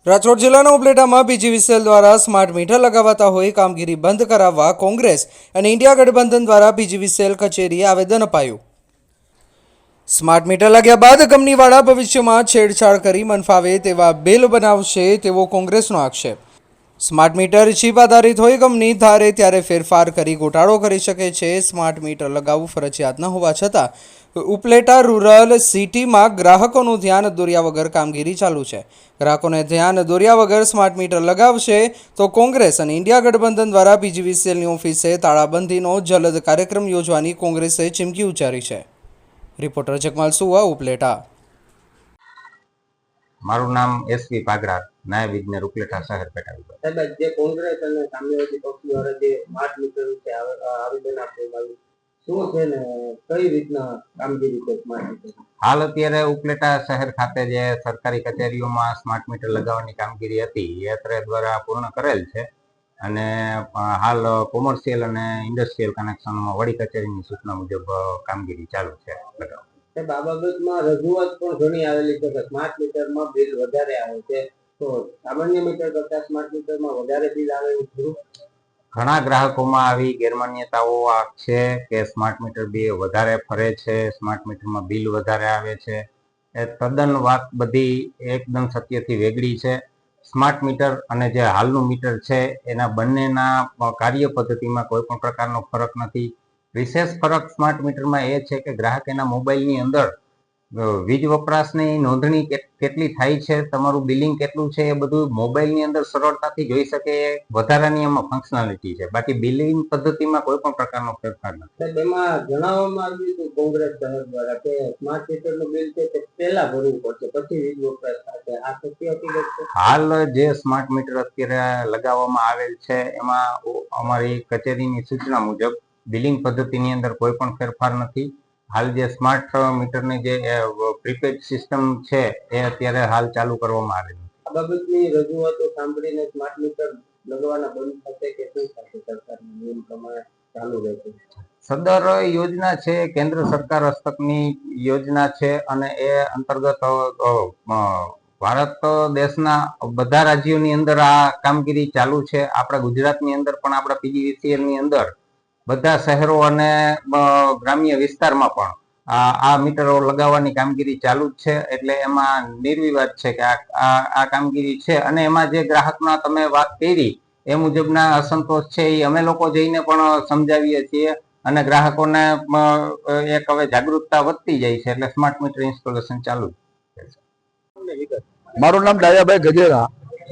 રાજકોટ જિલ્લાના ઉપલેટામાં પીજીવીસીએલ દ્વારા smart meter લગાવાતા હોય કામગીરી બંધ કરાવવા કોંગ્રેસ અને ઇન્ડિયા ગઠબંધન દ્વારા પીજીવીસીએલ કચેરીએ આવેદન અપાયું। સ્માર્ટ મીટર લાગ્યા બાદ કંપનીવાળા ભવિષ્યમાં છેડછાડ કરી મનફાવે તેવા બિલ બનાવશે તેવો કોંગ્રેસનો આક્ષેપ। સ્માર્ટ મીટર ચીપ આધારિત હોય કંપની ધારે ત્યારે ફેરફાર કરી ગોટાળો કરી શકે છે। સ્માર્ટ મીટર લગાવવું ફરજિયાત ન હોવા છતાં ઉપલેટા રૂરલ સિટીમાં ગ્રાહકોનું ધ્યાન દોર્યા વગર કામગીરી ચાલુ છે। ગ્રાહકોને ધ્યાન દોર્યા વગર સ્માર્ટ મીટર લગાવશે તો કોંગ્રેસ અને ઇન્ડિયા ગઠબંધન દ્વારા પીજીવીસીએલની ઓફિસે તાળાબંધીનો જલદ કાર્યક્રમ યોજવાની કોંગ્રેસે ચીમકી ઉચ્ચારી છે। રિપોર્ટર જગમાલ સુવા, ઉપલેટા। મારું નામ એસવી પાગરા, નાયબ ઇજનેર, ઉપલેટા શહેર પેટા વિભાગ। સાહેબ, જે કોંગ્રેસ અને સામ્યવાદી પક્ષ દ્વારા જે સ્માર્ટ મીટર છે આવેદન આપવામાં આવ્યું, શું છે ને કઈ રીતના કામગીરી છે સ્માર્ટ મીટર? હાલ અત્યારે ઉપલેટા શહેર ખાતે જે સરકારી કચેરીઓમાં સ્માર્ટ મીટર લગાવવાની કામગીરી હતી એ અત્રે દ્વારા પૂર્ણ કરેલ છે અને હાલ કોમર્શિયલ અને ઇન્ડસ્ટ્રીયલ કનેક્શનમાં વડી કચેરીની સૂચના મુજબ કામગીરી ચાલુ છે લગાવવા। સાહેબ, આ બાબતમાં રજૂઆત પણ ઘણી આવેલી છે કે સ્માર્ટ મીટરમાં બિલ વધારે આવે છે, તો સામાન્ય મીટર કરતા સ્માર્ટ મીટરમાં વધારે બિલ આવે એવું ખરું? ઘણા ગ્રાહકોમાં આવી ગેરમાન્યતાઓ છે કે સ્માર્ટ મીટર બી વધારે ફરે છે, સ્માર્ટ મીટરમાં બિલ વધારે આવે છે। એ તદ્દન વાત બધી એકદમ સત્યથી વેગળી છે। સ્માર્ટ મીટર અને જે હાલનું મીટર છે એના બંનેના કાર્ય પદ્ધતિમાં કોઈ પણ પ્રકારનો ફરક નથી। વિશેષ ફરક સ્માર્ટ મીટરમાં એ છે કે ગ્રાહક એના મોબાઈલની અંદર વીજ વપરાશની નોંધણી કેટલી થાય છે, તમારું બિલિંગ કેટલું છે, એ બધું મોબાઈલની અંદર સરળતાથી જોઈ શકે એ વધારાની એમાં ફંક્શનાલિટી છે। બાકી બિલિંગ પદ્ધતિમાં કોઈ પણ પ્રકારનો ફેરફાર નથી। સાહેબ, એમાં જણાવવામાં આવ્યું હતું કોંગ્રેસ શહેર દ્વારા કે સ્માર્ટ મીટરનું બિલ છે તે પહેલા ભરવું પડશે, પછી વીજ વપરાશ થશે, આ સત્ય હકીકત છે? હાલ જે સ્માર્ટ મીટર અત્યારે લગાવવામાં આવેલ છે એમાં અમારી કચેરીની સૂચના મુજબ બિલિંગ પદ્ધતિની અંદર કોઈ પણ ફેરફાર નથી। હાલ જે સ્માર્ટ મીટરની જે પ્રીપેડ સિસ્ટમ છે એ અત્યારે હાલ ચાલુ કરવામાં આવેલી છે। આ બાબતની રજૂઆતો સાંભળીને સ્માર્ટ મીટર લગાવવાના બંધ થશે કે શું થશે? સરકારના નિયમ પ્રમાણે ચાલુ રહેશે? સદર યોજના છે કેન્દ્ર સરકાર હસ્તકની યોજના છે અને એ અંતર્ગત ભારત દેશના બધા રાજ્યોની અંદર આ કામગીરી ચાલુ છે। આપણા ગુજરાતની અંદર પણ આપણા પીજીવીસીએલ ની અંદર બધા શહેરો અને ગ્રામ્ય વિસ્તારમાં પણ આ મીટરો લગાવવાની કામગીરી ચાલુ જ છે। એટલે એમાં નિર્વિવાદ છે કે આ કામગીરી છે અને એમાં જે ગ્રાહકના તમે વાત કરી એ મુજબના અસંતોષ છે એ અમે લોકો જઈને પણ સમજાવીએ છીએ અને ગ્રાહકોને એક હવે જાગૃતતા વધતી જાય છે એટલે સ્માર્ટ મીટર ઇન્સ્ટોલેશન ચાલુ છે। મારું નામ ડાયાભાઈ ગજેરા,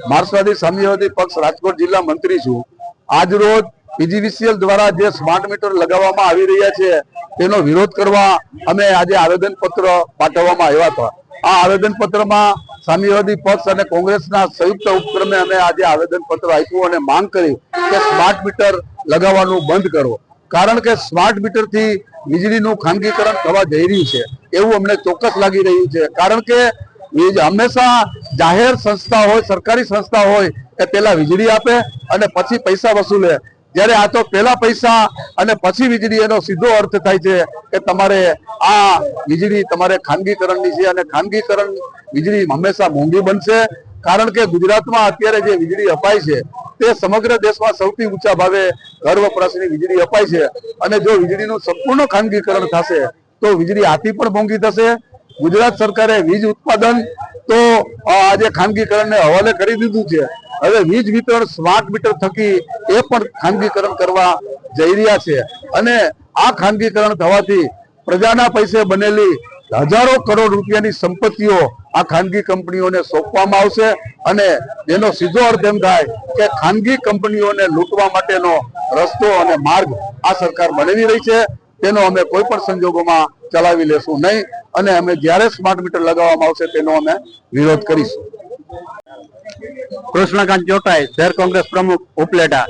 માર્ક્સવાદી સામ્યવાદી પક્ષ રાજકોટ જિલ્લા મંત્રી છું। આજ રોજ પીજીવીસીએલ દ્વારા જે સ્માર્ટ મીટર લગાવવામાં આવી રહ્યા છે તેનો વિરોધ કરવા અમે આજે આવેદન પત્ર પાઠવવામાં આવ્યા હતા। આ આવેદન પત્રમાં સામ્યવાદી પક્ષ અને કોંગ્રેસના સંયુક્ત ઉપક્રમે અમે આજે આવેદન પત્ર આપ્યું અને માંગ કરી કે સ્માર્ટ મીટર લગાવવાનું બંધ કરો, કારણ કે સ્માર્ટ મીટર થી વીજળીનું ખાનગીકરણ થવા જઈ રહ્યું છે એવું અમને ચોક્કસ લાગી રહ્યું છે। કારણ કે હંમેશા જાહેર સંસ્થા હોય, સરકારી સંસ્થા હોય એ પેલા વીજળી આપે અને પછી પૈસા વસૂલે, જ્યારે આ તો પેલા પૈસા અને પછી વીજળી, એનો સીધો અર્થ થાય છે કે તમારે આ વીજળી તમારે ખાનગીકરણની છે અને ખાનગીકરણ વીજળી હંમેશા મોંઘી બનશે। કારણ કે ગુજરાતમાં અત્યારે જે વીજળી અપાય છે તે સમગ્ર દેશમાં સૌથી ઊંચા ભાવે ઘર વપરાશની વીજળી અપાય છે અને જો વીજળીનું સંપૂર્ણ ખાનગીકરણ થશે તો વીજળી આથી પણ મોંઘી થશે। ગુજરાત સરકારે વીજ ઉત્પાદન તો આજે ખાનગીકરણને હવાલે કરી દીધું છે, હવે વીજ વિતરણ સ્માર્ટ મીટર થકી એ પણ ખાનગીકરણ કરવા જઈ રહ્યા છે અને આ ખાનગીકરણ થવાથી પ્રજાના પૈસે બનેલી હજારો કરોડ રૂપિયાની સંપત્તિઓ આ ખાનગી કંપનીઓને સોંપવામાં આવશે અને એનો સીધો અર્થ એમ થાય કે ખાનગી કંપનીઓને લૂંટવા માટેનો રસ્તો અને માર્ગ આ સરકાર બનાવી રહી છે। તેનો અમે કોઈ પણ સંજોગોમાં ચલાવી લેશું નહીં અને અમે જ્યારે સ્માર્ટ મીટર લગાવવામાં આવશે તેનો અમે વિરોધ કરીશું। કૃષ્ણકાંત ચોટાઈ, શહેર કોંગ્રેસ પ્રમુખ, ઉપલેટા।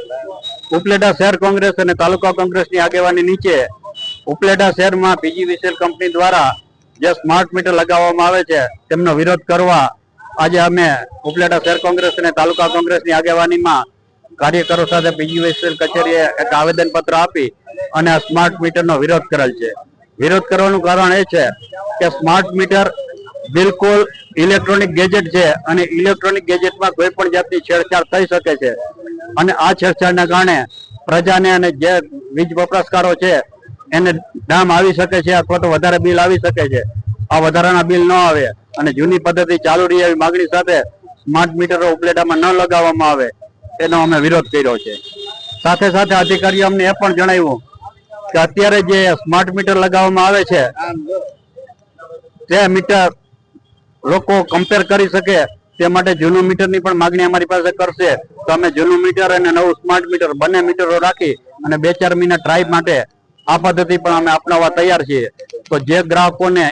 ઉપલેટા શહેર કોંગ્રેસ અને તાલુકા કોંગ્રેસની આગેવાની નીચે ઉપલેટા શહેરમાં પીજીવીસીએલ કંપની દ્વારા જે સ્માર્ટ મીટર લગાવવામાં આવે છે તેમનો વિરોધ કરવા આજે અમે ઉપલેટા શહેર કોંગ્રેસ અને તાલુકા કોંગ્રેસની આગેવાનીમાં કાર્યકરો સાથે પીજીવીસીએલ કચેરીએ એક આવેદન પત્ર આપી અને સ્માર્ટ મીટરનો વિરોધ કરેલ છે। વિરોધ કરવાનું કારણ એ છે કે સ્માર્ટ મીટર બિલકુલ ઇલેક્ટ્રોનિક ગેજેટ છે અને ઇલેક્ટ્રોનિક ગેજેટમાં કોઈ પણ જાતની છેડછાડ થઈ શકે છે અને આ છેડછાડના કારણે પ્રજાને અને જે વીજ વપરાશકારો છે એને ડામ આવી શકે છે અથવા તો વધારે બિલ આવી શકે છે. આ વધારાના બિલ ન આવે અને જૂની પદ્ધતિ ચાલુ રહી એવી માગણી સાથે સ્માર્ટ મીટરો ઉપલેટામાં ન લગાવવામાં આવે એનો અમે વિરોધ કર્યો છે. સાથે સાથે અધિકારીઓ અમને એ પણ જણાવ્યું કે અત્યારે જે સ્માર્ટ મીટર લગાવવામાં આવે છે તે મીટર લોકો કમ્પેર કરી શકે તે માટે જૂનું મીટરની પણ માગણી અમારી પાસે કરશે તો અમે જૂનું મીટર અને નવું સ્માર્ટ મીટર બંને મીટરો રાખી અને 2-4 મહિના ટ્રાય માટે આ પદ્ધતિ પણ અમે અપનાવવા તૈયાર છીએ. તો જે ગ્રાહકોને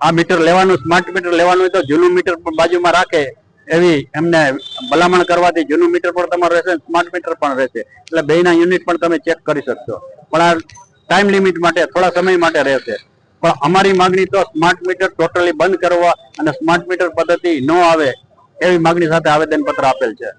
આ મીટર લેવાનું સ્માર્ટ મીટર લેવાનું હોય તો જૂનું મીટર પણ બાજુમાં રાખે એવી એમને ભલામણ કરવાથી જૂનું મીટર પણ તમારું રહેશે, સ્માર્ટ મીટર પણ રહેશે, એટલે બેયના યુનિટ પણ તમે ચેક કરી શકશો. પણ આ ટાઈમ લિમિટ માટે થોડા સમય માટે રહેશે. પણ અમારી માંગણી તો સ્માર્ટ મીટર ટોટલી બંધ કરવા અને સ્માર્ટ મીટર પદ્ધતિ ન આવે એવી માંગણી સાથે આવેદન પત્ર આપેલ છે.